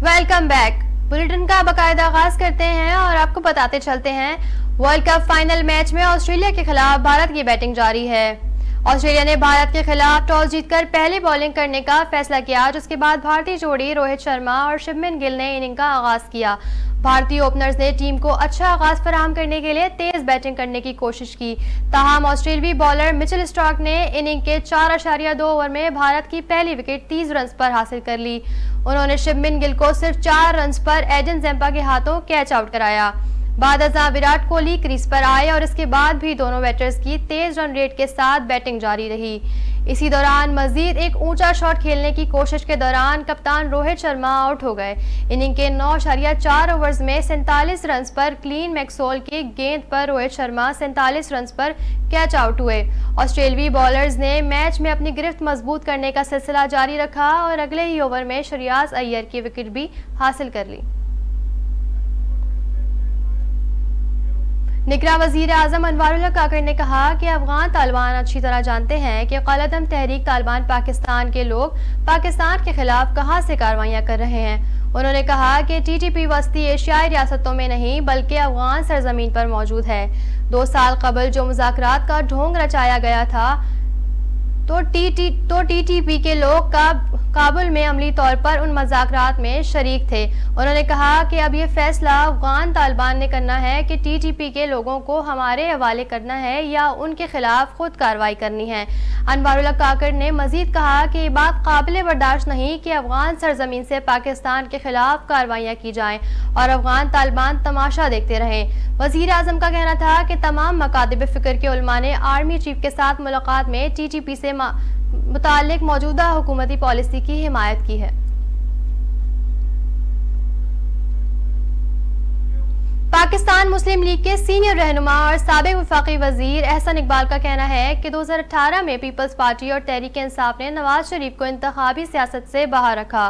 Welcome back. Bulletin का बाकायदा आगाज करते हैं और आपको बताते चलते हैं वर्ल्ड कप फाइनल मैच में ऑस्ट्रेलिया के खिलाफ भारत की बैटिंग जारी है। ऑस्ट्रेलिया ने भारत के खिलाफ टॉस जीतकर पहले बॉलिंग करने का फैसला किया, जिसके बाद भारतीय जोड़ी रोहित शर्मा और शुभमन गिल ने इनिंग का आगाज किया। भारतीय ओपनर्स ने टीम को अच्छा आगाज फराहम करने के लिए तेज बैटिंग करने की कोशिश की। ताहम ऑस्ट्रेलियाई बॉलर मिचेल स्टार्क ने इनिंग के 4.2 ओवर में भारत की पहली विकेट 30 रन पर हासिल कर ली। उन्होंने शुभमन गिल को सिर्फ 4 रन पर एडन ज़ेम्पा के हाथों कैच आउट कराया। बाद विराट कोहली क्रीज पर आए और इसके बाद भी दोनों बैटर्स की तेज रन रेट के साथ बैटिंग जारी रही। इसी दौरान मजीद एक ऊंचा शॉट खेलने की कोशिश के दौरान कप्तान रोहित शर्मा आउट हो गए। इनिंग के 9.4 ओवर्स में 47 रन पर क्लीन मैक्सवेल की गेंद पर रोहित शर्मा 47 रन पर कैच आउट हुए। ऑस्ट्रेलियाई बॉलर्स ने मैच में अपनी गिरफ्त मजबूत करने का सिलसिला जारी रखा और अगले ही ओवर में शरियाज अय्यर की विकेट भी हासिल कर ली। निगरान वजीर आजम अनवरुल्लाह काकड़ ने कहा कि अफगान तालिबान अच्छी तरह जानते हैं कि क़ायद-ए-आज़म तहरीक तालिबान पाकिस्तान के लोग पाकिस्तान के खिलाफ कहां से कार्रवाइयां कर रहे हैं। उन्होंने कहा कि टीटीपी वस्ती एशियाई रियासतों में नहीं बल्कि अफगान सरजमीन पर मौजूद है। 2 साल कबल जो मुज़ाकरात का ढोंग रचाया गया था तो टीटीपी के लोग काबुल में अमली तौर पर उन मुज़ाकरात में शरीक थे। उन्होंने कहा कि अब ये फैसला अफगान तालिबान ने करना है कि टीटीपी के लोगों को हमारे हवाले करना है या उनके खिलाफ खुद कार्रवाई करनी है। अनवरुल्लाह काकड़ ने मजीद कहा कि ये बात काबिल बर्दाश्त नहीं कि अफगान सरजमीन से पाकिस्तान के खिलाफ कार्रवाइयाँ की जाएं और अफगान तालिबान तमाशा देखते रहें। वजीर आजम का कहना था कि तमाम मकातिब फिक्र के उलमा ने आर्मी चीफ के साथ मुलाकात में टीटीपी से मुताल्लिक मौजूदा हुकूमती पॉलिसी की हिमायत की है। पाकिस्तान मुस्लिम लीग के सीनियर रहनुमा और साबिक वफाकी वजीर एहसन इकबाल का कहना है कि 2018 में पीपल्स पार्टी और तहरीक इंसाफ ने नवाज शरीफ को इंतखाबी सियासत से बाहर रखा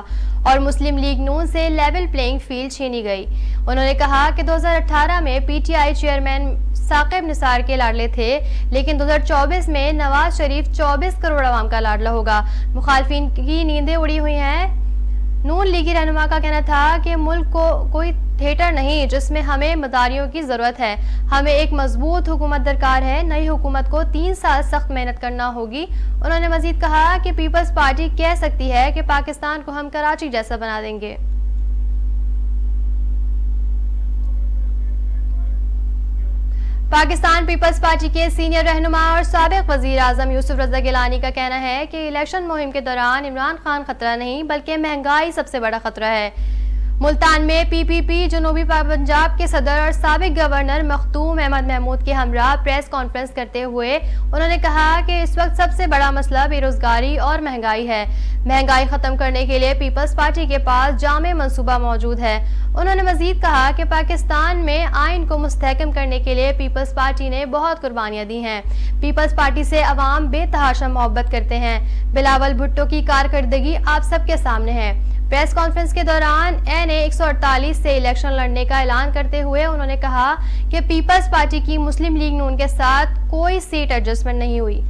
और मुस्लिम लीग नून से लेवल प्लेइंग फील्ड छीनी गई। उन्होंने कहा कि 2018 में पीटीआई चेयरमैन साकिब निसार के लाडले थे, लेकिन 2024 में नवाज शरीफ 24 करोड़ आवाम का लाडला होगा। मुखालफिन की नींदें उड़ी हुई हैं। नून लीगी रहनुमा का कहना था कि मुल्क को कोई थिएटर नहीं जिसमें हमें मदारियों की जरूरत है। हमें एक मजबूत हुकूमत दरकार है। नई हुकूमत को 3 साल सख्त मेहनत करना होगी। उन्होंने मजीद कहा कि पीपल्स पार्टी कह सकती है कि पाकिस्तान को हम कराची जैसा बना देंगे। पाकिस्तान पीपल्स पार्टी के सीनियर रहनुमा और साबिक वजीर आजम यूसुफ रजा गिलानी का कहना है कि इलेक्शन मुहिम के दौरान इमरान खान खतरा नहीं बल्कि महंगाई सबसे बड़ा खतरा है। मुल्तान में पीपीपी जनूबी पंजाब के सदर और साबिक गवर्नर मखदूम अहमद महमूद के हमरा प्रेस कॉन्फ्रेंस करते हुए उन्होंने कहा कि इस वक्त सबसे बड़ा मसला बेरोजगारी और महंगाई है। महंगाई खत्म करने के लिए पीपल्स पार्टी के पास जामे मंसूबा मौजूद है। उन्होंने मजीद कहा कि पाकिस्तान में आइन को मुस्तहकम करने के लिए पीपल्स पार्टी ने बहुत कुर्बानियां दी हैं। पीपल्स पार्टी से अवाम बेतहाशा मोहब्बत करते हैं। बिलावल भुट्टो की कारकर्दगी आप सबके सामने है। प्रेस कॉन्फ्रेंस के दौरान NA 148 से इलेक्शन लड़ने का ऐलान करते हुए उन्होंने कहा कि पीपल्स पार्टी की मुस्लिम लीग नून के साथ कोई सीट एडजस्टमेंट नहीं हुई।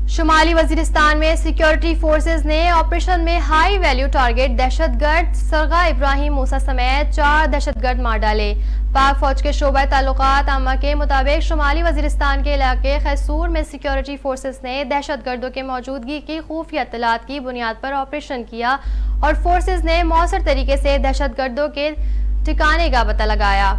शुमाली वजीरिस्तान में सिक्योरिटी फोर्सेस ने ऑपरेशन में हाई वैल्यू टारगेट दहशतगर्द सरगा इब्राहिम मूसा समेत 4 दहशतगर्द मार डाले। पाक फौज के शोबा ताल्लुकात आमा के मुताबिक शुमाली वजीरिस्तान के इलाके खैसूर में सिक्योरिटी फोर्सेस ने दहशतगर्दों के मौजूदगी की खुफिया इत्तलात की बुनियाद पर ऑपरेशन किया और फोर्सेस ने मौसर तरीके से दहशतगर्दों के ठिकाने का पता लगाया।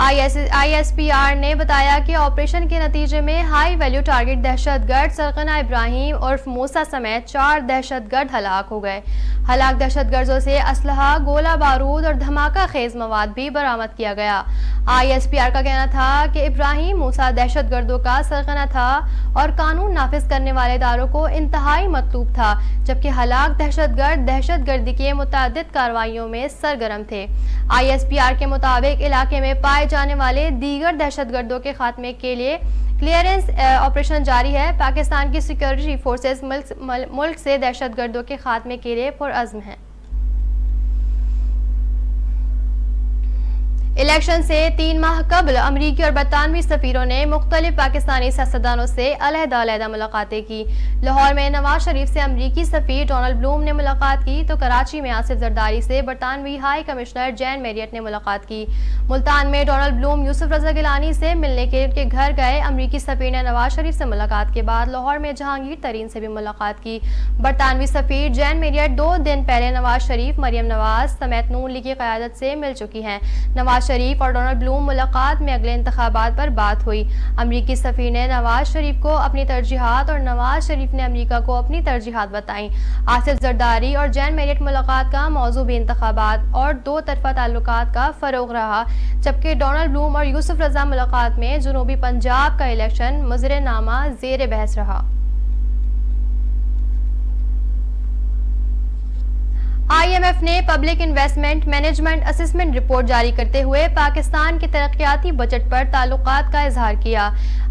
ISPR ने बताया कि ऑपरेशन के नतीजे में हाई वैल्यू टारगेट दहशतगर्द सरगना इब्राहिम उर्फ मूसा समेत 4 दहशतगर्द हलाक हो गए। हलाक दहशतगर्दों से असलहा, गोला बारूद और धमाका खेज मवाद भी बरामद किया गया। ISPR का कहना था कि इब्राहिम मूसा दहशतगर्दों का सरगना था और कानून नाफिज करने वाले इदारों को इंतहाई मतलूब था, जबकि हलाक दहशतगर्द दहशतगर्दी के मुतअद्दिद कार्रवाइयों में सरगर्म थे। ISPR के मुताबिक इलाके में पाए जाने वाले दीगर दहशतगर्दों के खात्मे के लिए क्लियरेंस ऑपरेशन जारी है। पाकिस्तान की सिक्योरिटी फोर्सेस मुल्क से दहशतगर्दों के खात्मे के लिए पुरअज़्म हैं। इलेक्शन से 3 माह कबल अमरीकी और बरतानवी सफीरों ने मुख्तलिफ पाकिस्तानी सियासतदानों से अलहदा मुलाकातें की। लाहौर में नवाज शरीफ से अमरीकी सफीर डोनाल्ड ब्लूम ने मुलाकात की तो कराची में आसिफ जरदारी से बरतानवी हाई कमिश्नर जैन मैरियट ने मुलाकात की। मुल्तान में डोनाल्ड ब्लूम यूसुफ रजा गिलानी से मिलने के उनके घर गए। अमरीकी सफीर ने नवाज शरीफ से मुलाकात के बाद लाहौर में जहांगीर तरीन से भी मुलाकात की। बरतानवी सफीर जैन मैरियट 2 दिन पहले नवाज शरीफ, मरियम नवाज समेत नून लीग की क़यादत से मिल चुकी हैं। नवाज शरीफ और डोनाल्ड ब्लूम मुलाकात में अगले इंतखाबात पर बात हुई। अमरीकी सफीर ने नवाज शरीफ को अपनी तरजीहात और नवाज शरीफ ने अमरीका को अपनी तरजीहात बताई। आसिफ जरदारी और जैन मैरियट मुलाकात का मौजू भी इंतखाबात और 2 तरफा ताल्लुकात का फरोग रहा, जबकि डोनाल्ड ब्लूम और यूसुफ रजा मुलाकात में जनूबी पंजाब का इलेक्शन मुज़रनामा ज़ेर बहस रहा। IMF ने public investment management assessment report जारी करते हुए पाकिस्तान के तरक्याती बजट पर ताल्लुकात का इजहार किया।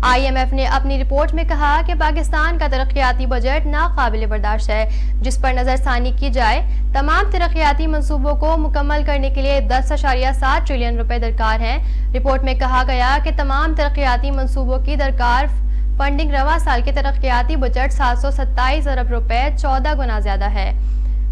IMF ने अपनी रिपोर्ट में कहा कि पाकिस्तान का तरक्याती बजट नाकाबिल बर्दाश्त है, जिस पर नजरसानी की जाए। तमाम तरक्याती मंसूबों को मुकम्मल करने के लिए 10.7 ट्रिलियन रुपए दरकार हैं। रिपोर्ट में कहा गया कि तमाम तरक्याती मंसूबों की दरकार फंडिंग रवा साल के तरक्याती बजट 727 अरब रुपए 14 गुना ज्यादा है।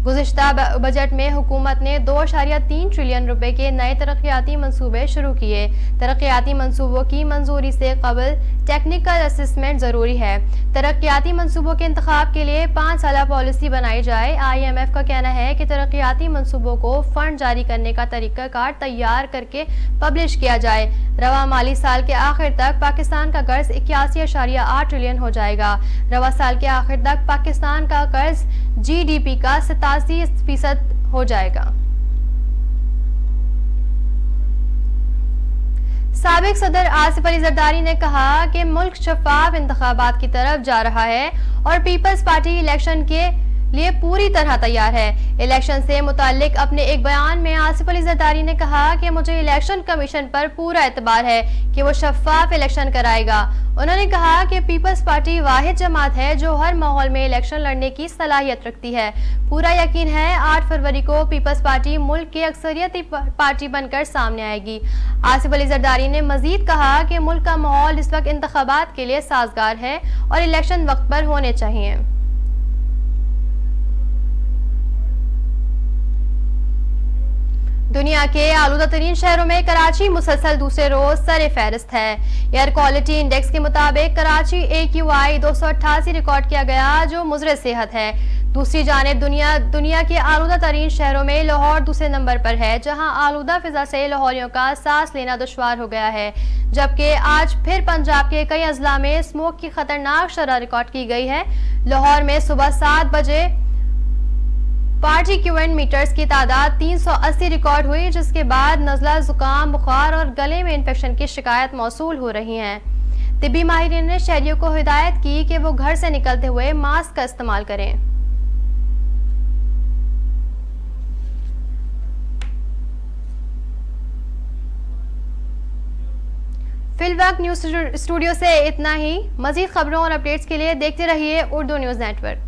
गुज़िश्ता बजट में हुकूमत ने 2.3 ट्रिलियन रुपए के नए तरक्याती मंसूबे शुरू किए। तरक्याती मंसूबों की मंजूरी से कबल टेक्निकल असेसमेंट जरूरी है। तरक्याती मंसूबों के इंतखाब के लिए 5 साला पॉलिसी बनाई जाए। IMF का कहना है कि तरक्याती मंसूबों को फंड जारी करने का तरीकाकार तैयार करके पब्लिश किया जाए। रवा माली साल के आखिर तक पाकिस्तान का कर्ज 81.8 ट्रिलियन हो जाएगा। रवा साल के आखिर तक पाकिस्तान का कर्ज GDP का 87% हो जाएगा। साबिक सदर आसिफ अली जरदारी ने कहा कि मुल्क शफाफ इंतखाबात की तरफ जा रहा है और पीपल्स पार्टी इलेक्शन के लिए पूरी तरह तैयार है। इलेक्शन से मुताल्लिक अपने एक बयान में आसिफ अली जरदारी ने कहा कि मुझे इलेक्शन कमीशन पर पूरा एतबार है कि वो शफाफ इलेक्शन कराएगा। उन्होंने कहा कि पीपल्स पार्टी वाहिद जमात है जो हर माहौल में इलेक्शन लड़ने की सलाहियत रखती है। पूरा यकीन है 8 फरवरी को पीपल्स पार्टी मुल्क की अक्सरियती पार्टी बनकर सामने आएगी। आसिफ अली जरदारी ने मजीद कहा कि मुल्क का माहौल इस वक्त इंतखाबात के लिए साजगार है और इलेक्शन वक्त पर होने चाहिए। दुनिया के आलूदा तरीन शहरों में कराची मुसलसल दूसरे रोज सरे फहरिस्त है। एयर क्वालिटी इंडेक्स के मुताबिक कराची AQI 288 रिकॉर्ड किया गया, जो मुज़र सेहत है। दूसरी जानिब दुनिया के आलूदा तरीन शहरों में लाहौर दूसरे नंबर पर है, जहां आलूदा फिजा से लाहौरियों का सांस लेना दुश्वार हो गया है। जबकि आज फिर पंजाब के कई अजला में स्मोक की खतरनाक शरह रिकॉर्ड की गई है। लाहौर में सुबह 7 बजे पार्टिक्यूलेट मीटर्स की तादाद 380 रिकॉर्ड हुई, जिसके बाद नज़ला, जुकाम, बुखार और गले में इन्फेक्शन की शिकायत मौसूल हो रही हैं। तिब्बी माहिरीन ने शहरियों को हिदायत की कि वो घर से निकलते हुए मास्क का इस्तेमाल करें। फिलवक्त न्यूज़ स्टूडियो से इतना ही। मजीद खबरों और अपडेट्स के लिए देखते रहिए उर्दू न्यूज़ नेटवर्क।